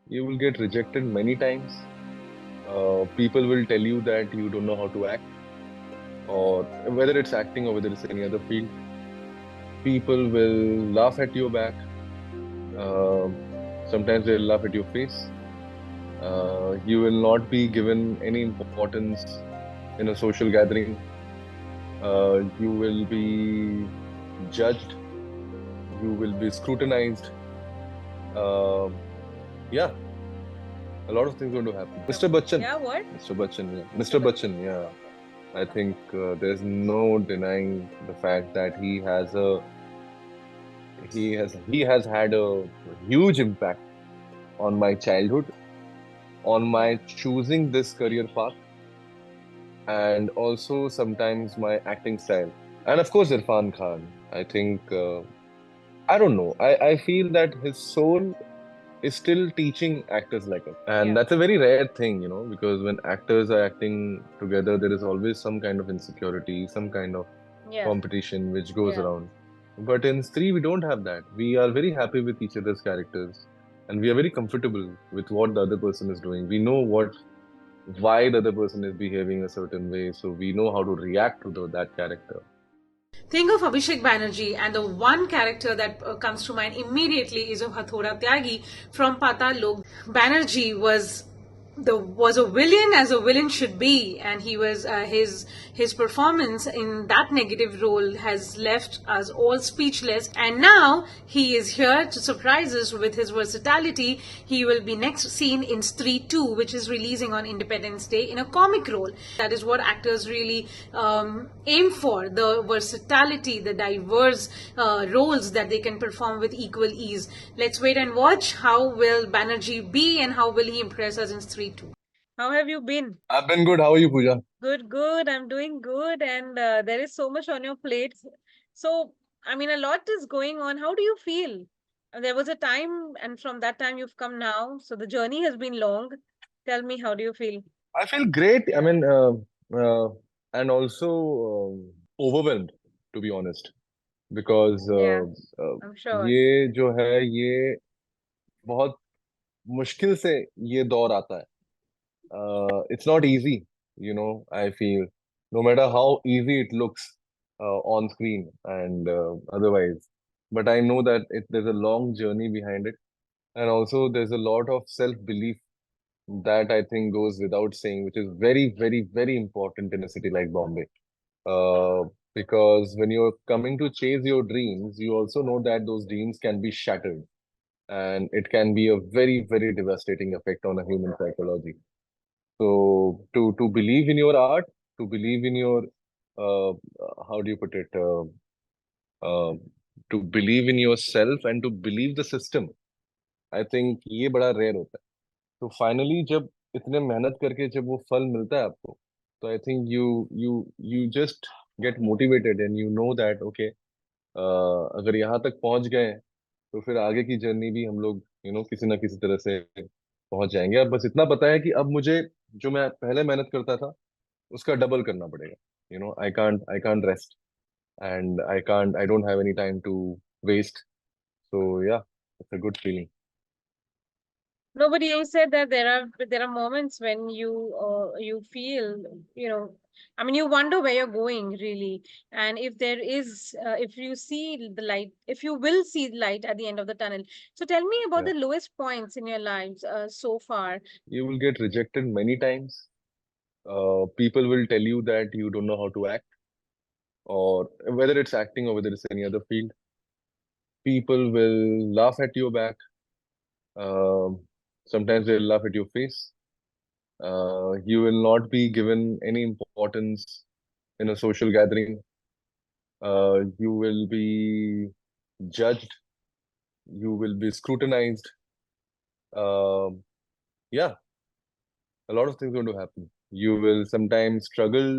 You will get rejected many times. People will tell you that you don't know how to act, or whether it's acting or whether it's any other field. People will laugh at your back. Um Sometimes they'll laugh at your face. You will not be given any importance in a social gathering. You will be judged. You will be scrutinized. Um yeah, a lot of things going to happen. Mr. Bachchan, Yeah, what? Mr. Bachchan, yeah, Mr. Mr. Bachchan. Bachchan, yeah. I think there's no denying the fact that he has had a huge impact on my childhood, on Yeah. my choosing this career path, and also sometimes my acting style. And of course, Irfan Khan. I think I don't know. I feel that his soul is still teaching actors like us, and Yeah. that's a very rare thing, because when actors are acting together, there is always some kind of insecurity, some kind of Yeah. competition which goes Yeah. around. But in Stree, we don't have that. We are very happy with each other's characters, and we are very comfortable with what the other person is doing. We know why the other person is behaving a certain way, so we know how to react to that character. Think of Abhishek Banerjee, and the one character that comes to mind immediately is of Hathoda Tyagi from Patal Lok. Banerjee was a villain as a villain should be, and he was his performance in that negative role has left us all speechless. And now he is here to surprise us with his versatility. He will be next seen in Stree 2, which is releasing on Independence Day, in a comic role. That is what actors really aim for: the versatility, the diverse roles that they can perform with equal ease. Let's wait and watch how will Banerjee be and how will he impress us in Stree 2. How have you been? I've been good. How are you, Pooja? Good, good. I'm doing good, and there is so much on your plate. So, I mean, a lot is going on. How do you feel? There was a time, and from that time, you've come now. So, the journey has been long. Tell me, how do you feel? I feel great. I mean, and also overwhelmed, to be honest, because Yeah, I'm sure. ये जो है ये बहुत मुश्किल से ये दौर आता है. It's not easy, I feel, no matter how easy it looks on screen and otherwise. But I know that there's a long journey behind it. And also, there's a lot of self-belief that I think goes without saying, which is very, very, very important in a city like Bombay. Uh, because when you're coming to chase your dreams, you also know that those dreams can be shattered, and it can be a very, very devastating effect on a human psychology. So to believe in your art, to believe in your how do you put it? Uh, to believe in yourself and to believe the system. I think ये बड़ा rare होता है. तो finally जब इतने मेहनत करके जब वो फल मिलता है आपको, तो I think you just get motivated and you know that okay, अगर यहाँ तक पहुंच गए हैं, तो फिर आगे की जर्नी भी हम लोग किसी ना किसी तरह से पहुंच जाएंगे. अब बस इतना पता है कि अब मुझे जो मैं पहले मेहनत करता था उसका डबल करना पड़ेगा. I can't rest, and I don't have any time to waste. So yeah, it's a good feeling. No, but you said that there are moments when you feel, I mean, you wonder where you're going really, and if you see the light, if you will see the light at the end of the tunnel. So tell me about Yeah, the lowest points in your lives so far. you will get rejected many times. People will tell you that you don't know how to act, or whether it's acting or whether it's any other field. People will laugh at your back. Um Sometimes they'll laugh at your face. You will not be given any importance in a social gathering. You will be judged. You will be scrutinized. Um yeah, a lot of things going to happen. You will sometimes struggle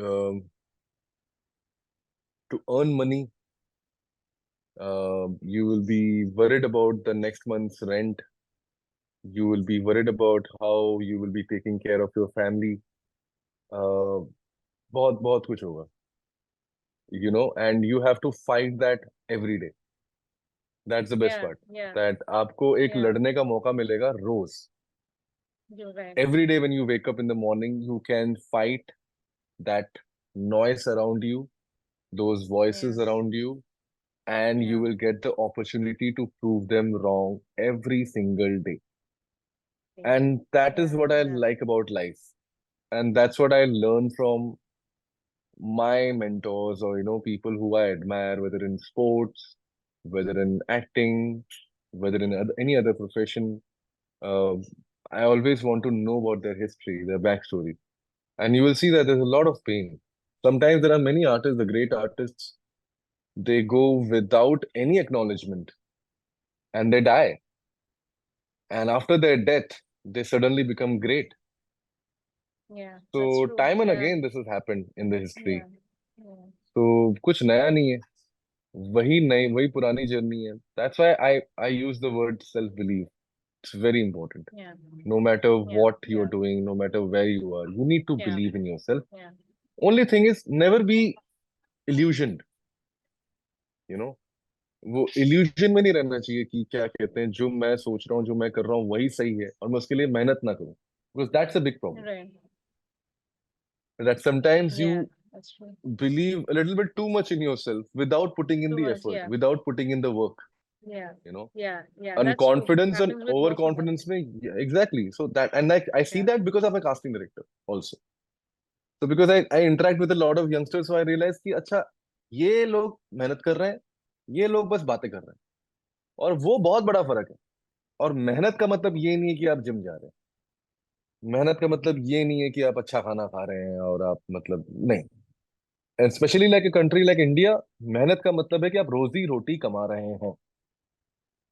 um, to earn money. You will be worried about the next month's rent. You will be worried about how you will be taking care of your family. Uh, बहुत बहुत कुछ होगा, and you have to fight that every day. That's the best Yeah, part, yeah, that आपको एक yeah. लड़ने का मौका मिलेगा रोज. You're right. Every day when you wake up in the morning, you can fight that noise around you, those voices Yes. around you, and you Yeah. will get the opportunity to prove them wrong every single day. Okay. And that is Yeah. what I Yeah. like about life. And that's what I learned from my mentors, or people who I admire, whether in sports, whether in acting, whether in any other profession. Uh, I always want to know about their history, their backstory. And you will see that there's a lot of pain. Sometimes there are many artists, the great artists, they go without any acknowledgement and they die. And after their death, they suddenly become great. Yeah. That's So true. time and Yeah. again, this has happened in the Yeah. history. Yeah. तो कुछ नया नहीं है, वही नई वही पुरानी journey है. That's why I use the word self belief. It's very important. Yeah. No matter Yeah. what you're Yeah. doing, no matter where you are, you need to Yeah. believe in yourself. Yeah. Only thing is, never be illusioned. You know, वो illusion में नहीं रहना चाहिए कि क्या कहते हैं, जो मैं सोच रहा हूँ, जो मैं कर रहा हूँ वही सही है और मैं उसके लिए मेहनत ना करूँ. Because that's a big problem. Right. That sometimes Yeah. you That's true. believe a little bit too much in yourself without putting in Too the much. effort, Yeah. without putting in the work. Yeah. You know, Yeah. Yeah. and That's true. confidence and Happens with most of us. overconfidence may, yeah, exactly. So that, and like I see Yeah. that because I'm a casting director also. So because I interact with a lot of youngsters, so I realize कि अच्छा, ये लोग मेहनत कर रहे हैं, ये लोग बस बातें कर रहे हैं, और वो बहुत बड़ा फर्क है. और मेहनत का मतलब ये नहीं है कि आप जिम जा रहे हैं. मेहनत का मतलब ये नहीं है कि आप अच्छा खाना खा रहे हैं और आप मतलब नहीं. And specially like a country like India, मेहनत का मतलब है कि आप रोजी रोटी कमा रहे हैं.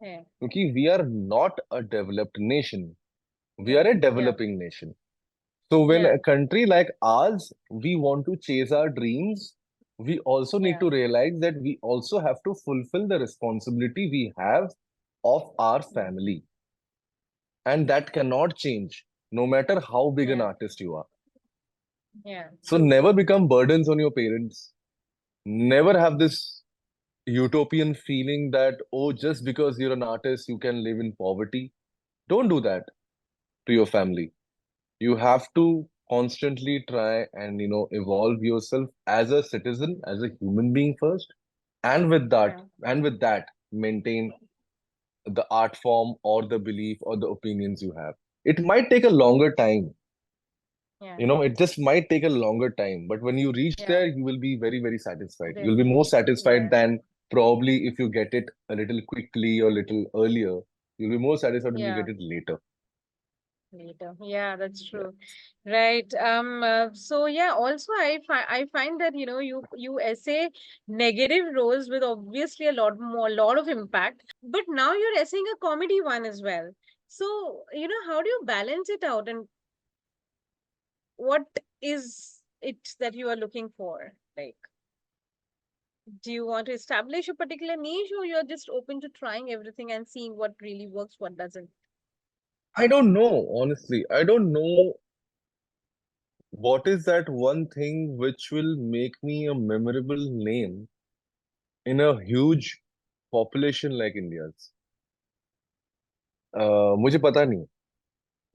Yeah. क्योंकि we are not a developed nation, we are Yeah. a Yeah. developing nation. So when Yeah. a country like ours, we want to chase our dreams, we also need Yeah. to realize that we also have to fulfill the responsibility we have of our Yeah. family. And that cannot change, no matter how big an Yeah. artist you are. Yeah. So True. never become burdens on your parents. Never have this utopian feeling that, oh, just because you're an artist, you can live in poverty. Don't do that to your family. You have to constantly try and evolve yourself as a citizen, as a human being first, and with that Yeah. maintain the art form or the belief or the opinions you have. It might take a longer time. Yeah. It just might take a longer time, but when you reach Yeah. there, you will be very, very satisfied. You'll be more Definitely. satisfied Yeah. than probably if you get it a little quickly or little earlier. You'll be more satisfied when you Yeah. get it later. Later. Yeah, that's Yeah. true. Right. So yeah, also I find that you essay negative roles with obviously a lot of impact, but now you're essaying a comedy one as well. So, how do you balance it out, and what is it that you are looking for? Like, do you want to establish a particular niche, or you're just open to trying everything and seeing what really works, what doesn't? I don't know, honestly. I don't know what is that one thing which will make me a memorable name in a huge population like India's? मुझे पता नहीं.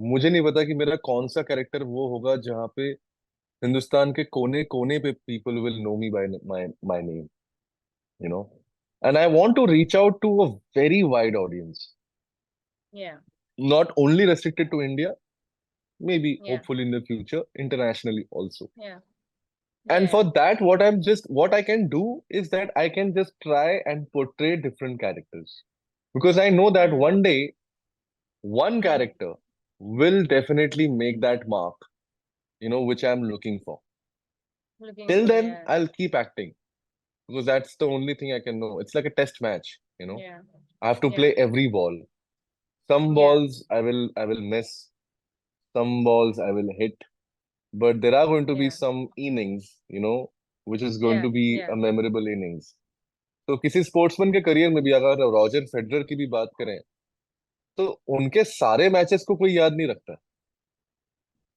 मुझे नहीं पता कि मेरा कौन सा कैरेक्टर वो होगा जहाँ पे हिंदुस्तान के कोने कोने पे people will know me by my name, you know. And I want to reach out to a very wide audience, Yeah. not only restricted to India, maybe Yeah. hopefully in the future internationally also. Yeah. And Yeah. for that, what I can do is that I can just try and portray different characters. Because I know that Mm. one day, one Mm. character will definitely make that mark, which I'm looking for. Looking Till for, then, yeah. I'll keep acting because that's the only thing I can know. It's like a test match. Yeah. I have to Yeah. play every ball. Some Yeah. balls I will miss, some balls I will hit, but there are going to be Yeah. some innings, which is going Yeah. to be Yeah. a memorable innings. तो किसी sportsman के career में भी अगर Roger Federer की भी बात करें, तो उनके सारे मैचेस को कोई याद नहीं रखता,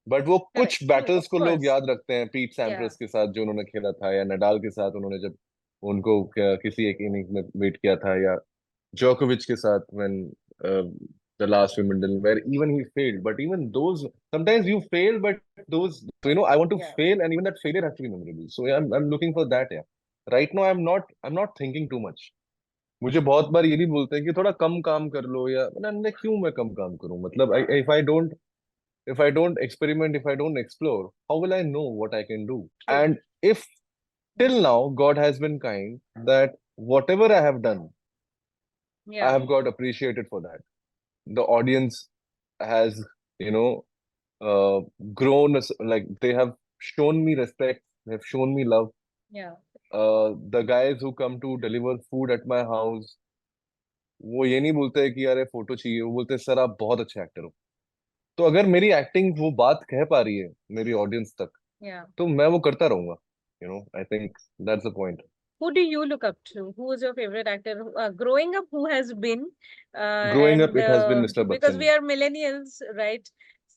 बट वो Correct. कुछ True. बैटल्स Of को लोग course. याद रखते हैं. पीट Yeah. सैम्प्रस के साथ जो उन्होंने खेला था, या नडाल के साथ उन्होंने जब उनको किसी एक इनिंग में बीट किया था, या Djokovic के साथ when uh, the last Wimbledon where even he failed, but even those sometimes you fail, but those I want to Yeah. fail, and even that failure has to be memorable. So yeah, I'm looking for that. Yeah, right now I'm not thinking too much. मुझे बहुत बार ये भी बोलते हैं कि थोड़ा कम काम कर लो या मैंने क्यों मैं कम काम करूं मतलब if I don't experiment, if I don't explore, how will I know what I can do? True. And if till now God has been kind that whatever I have done, I Yeah. have got appreciated for that. The audience has, you know, uh, grown like they have shown me respect, they have shown me love. Yeah. The guys who come to deliver food at my house, वो ये नहीं बोलते हैं कि यार photo चाहिए, वो बोलते हैं सर आप बहुत अच्छे एक्टर हो। तो अगर मेरी एक्टिंग वो बात कह पा रही है मेरी ऑडियंस तक, Yeah. तो मैं वो करता रहूंगा। I think that's the point. Who do you look up to? Who is your favorite actor? Growing up, who has been? Growing up And it has been mister because Bachchan. we are millennials, right?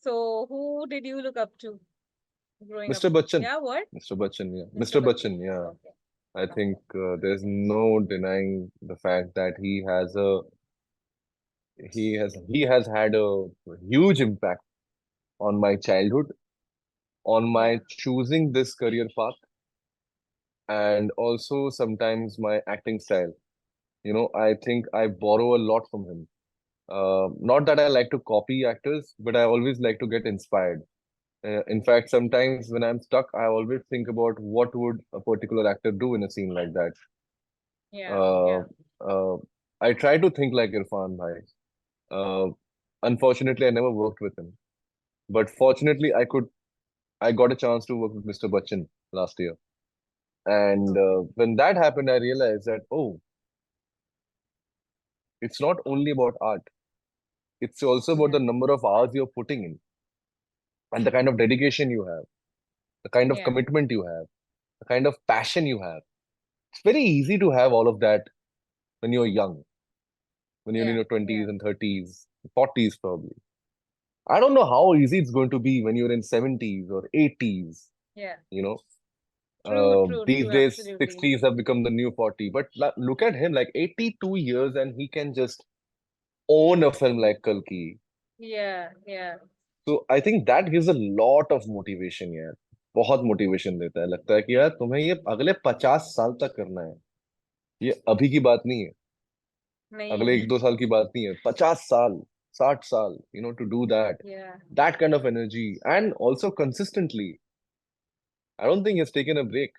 So who did you look up to growing up? Mister Bachchan. Yeah, what? Mister Bachchan या Mr. Mister Bachchan. Bachchan या Okay. I think there's no denying the fact that he has had a huge impact on my childhood, on Yeah. my choosing this career path, and also sometimes my acting style. I think I borrow a lot from him. Not that I like to copy actors, but I always like to get inspired. In fact, sometimes when I'm stuck, I always think about what would a particular actor do in a scene like that. Yeah. Uh, Yeah. uh, I try to think like Irfan Bhai. Uh, Unfortunately, I never worked with him, but fortunately, I got a chance to work with Mr. Bachchan last year. And Okay. when that happened, I realized that, oh, it's not only about art. It's also about Yeah. the number of hours you're putting in and the kind of dedication you have, the kind of Yeah. commitment you have, the kind of passion you have. It's very easy to have all of that when you're young, when you're in Yeah. your Yeah. 20s and 30s, 40s probably. I don't know how easy it's going to be when you're in 70s or 80s, Yeah. you know. True. True. These True. days, Absolutely. 60s have become the new 40. But look at him, like 82 years, and he can just own a film like Kalki. Yeah. Yeah. So I think that gives a lot of motivation यार। बहुत motivation देता है, लगता है कि यार तुम्हें ये अगले 50 साल तक करना है। ये अभी की बात नहीं है, नहीं अगले है. 1-2 साल की बात नहीं है, 50 साल, 60 साल, to do that, Yeah. that kind of energy, and also consistently. I don't think he's taken a break.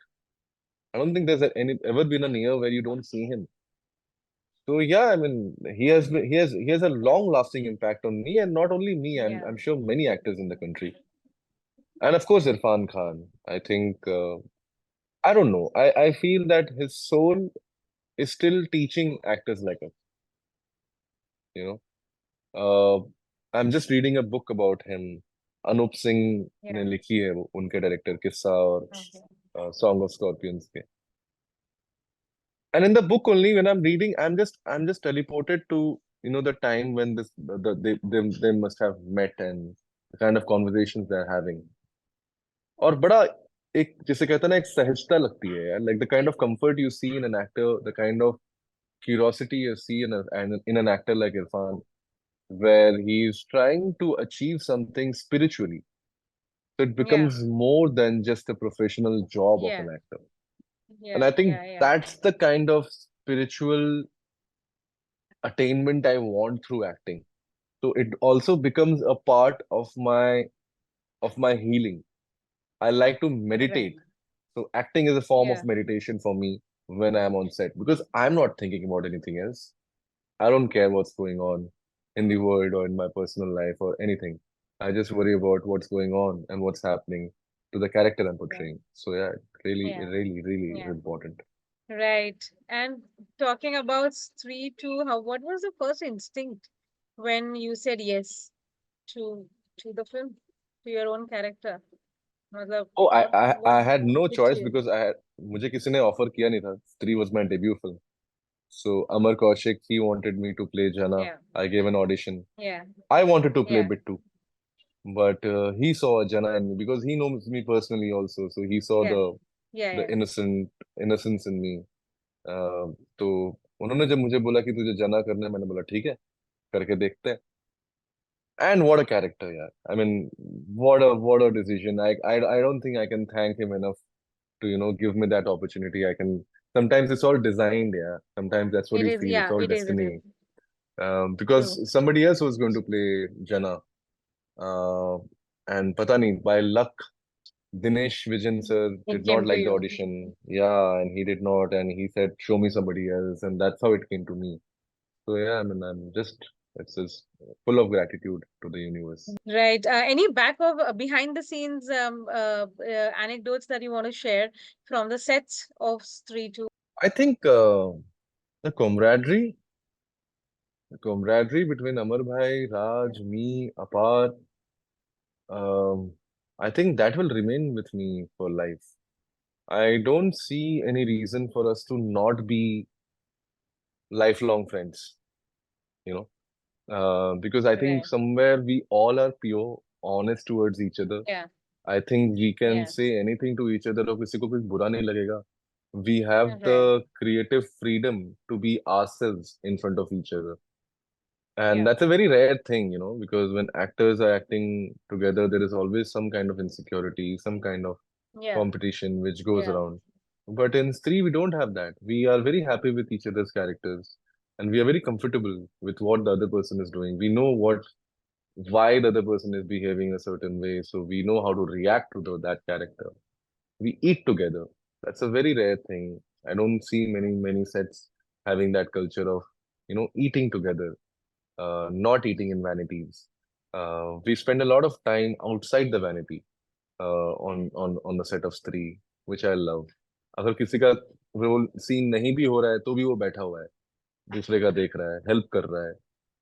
I don't think there's ever been a year where you don't see him. So yeah, I mean, he has a Yeah. long-lasting impact on me, and not only me, and Yeah. I'm sure many actors in the country. And of course, Irfan Khan. I think I don't know. I feel that his soul is still teaching actors like us. You know, I'm just reading a book about him. Anup Singh Yeah. ने लिखी है वो उनके director किस्सा और Okay. Song of Scorpions के. And in the book only, when I'm reading, I'm just teleported to the time when they must have met and the kind of conversations they're having. और बड़ा एक जिसे कहते हैं ना एक सहजता लगती है यार, like the kind of comfort you see in an actor, the kind of curiosity you see in an actor like Irfan, where he's trying to achieve something spiritually. So it Yeah. becomes more than just a professional job of Yeah. an actor. And Yeah. I think Yeah. Yeah. that's the kind of spiritual attainment I want through acting. So it also becomes a part of my healing. I like to Right. meditate. So acting is a form of Yeah. meditation for me when I'm on set because I'm not thinking about anything else. I don't care what's going on in the world or in my personal life or anything. I just worry about what's going on and what's happening to the character I'm Yeah. portraying. So yeah, it really, Yeah. really, really is Yeah. important. Right. And talking about Stree 2, what was the first instinct when you said yes to the film, to your own character? मतलब, Oh, I, I what I had no hit choice you? because मुझे किसी ने offer किया नहीं था. Three was my debut film. So Amar Kaushik, he wanted me to play Jana. Yeah. I gave an audition. Yeah. I wanted to play Yeah. Bittu, but he saw Jana in me because he knows me personally also. So he saw Yeah. the Yeah. the Yeah. innocence in me. Uh, so उन्होंने जब मुझे बोला कि तुझे जना करना है, मैंने बोला ठीक है, करके देखते हैं। And what a character, yeah. I mean, what a decision. I don't think I can thank him enough to, give me that opportunity. I can sometimes it's all designed, yeah. Sometimes that's what It you is, feel. It's yeah, all it is, it is. destiny. True. Because somebody else was going to play Jana. Uh, and Patani, by luck, Dinesh Vijan sir It did not came to like the you. audition. Yeah, and he did not, and he said, "Show me somebody else," and that's how it came to me. So yeah, I mean, it's just full of gratitude to the universe. Right. Any back of behind the scenes anecdotes that you want to share from the sets of Stree 2? I think the camaraderie between Amar Bhai, Raj, me, Apar, um, I think that will remain with me for life. I don't see any reason for us to not be lifelong friends, you know, because I think Right. somewhere we all are pure, honest towards each other. Yeah. I think we can Yes. say anything to each other और किसी को कुछ बुरा नहीं लगेगा. We have Right. the creative freedom to be ourselves in front of each other. And Yeah. that's a very rare thing, because when actors are acting together, there is always some kind of insecurity, some kind of Yeah. competition which goes Yeah. around. But in Stree, we don't have that. We are very happy with each other's characters, and we are very comfortable with what the other person is doing. We know why the other person is behaving a certain way, so we know how to react to that character. We eat together. That's a very rare thing. I don't see many sets having that culture of, eating together, not eating in vanities. We spend a lot of time outside the vanity, on the set of Stree, which I love. अगर किसी का role scene नहीं भी हो रहा है तो भी वो बैठा हुआ है, दूसरे का देख रहा है, हेल्प कर रहा है.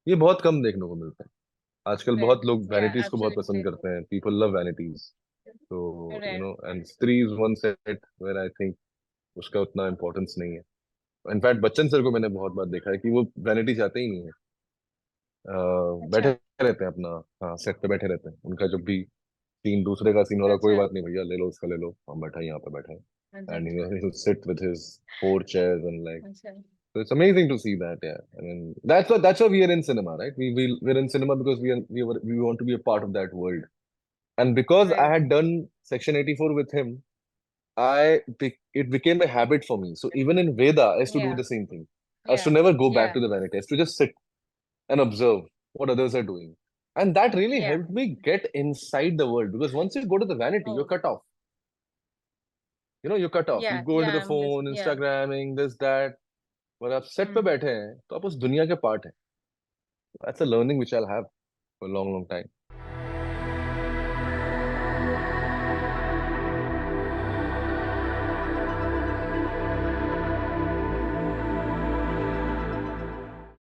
ये बहुत कम देखने को मिलता है. आजकल Right. बहुत लोग Yeah. वैनिटीज को बहुत पसंद Absolutely. करते हैं. People love vanities. So, Right. and Stree is one set where I think उसका उतना इम्पोर्टेंस नहीं है. इनफैक्ट बच्चन सर को मैंने बहुत बार देखा है कि वो वैनिटी चाहते ही नहीं है. बैठे अच्छा. रहते हैं अपना. हाँ, सेट पे बैठे रहते हैं. उनका जब भी सीन दूसरे का सीन हो रहा, कोई अच्छा. बात नहीं भैया, ले लो उसका, ले लो, हम बैठा है यहाँ पे, बैठा है. अच्छा. And he'll sit with his 4 chairs and like, अच्छा. so it's amazing to see that. Yeah, I mean that's why we are in cinema, right? We're in cinema because we want to be a part of that world. And because I Right. had done Section 84 with him, it became a habit for me. So even in Veda, I used to do Yeah. the same thing. I used to Yeah. never go back Yeah. to the vanity. I used to just sit and observe what others are doing. And that really Yeah. helped me get inside the world, because once you go to the vanity, you're Oh. cut off. You're cut off. You Yeah. go into Yeah. the I'm just, phone, yeah. Instagramming, this, that. पर आप set पे Mm. बैठे हैं तो आप उस दुनिया के पार्ट हैं. That's a learning which I'll have for a long time.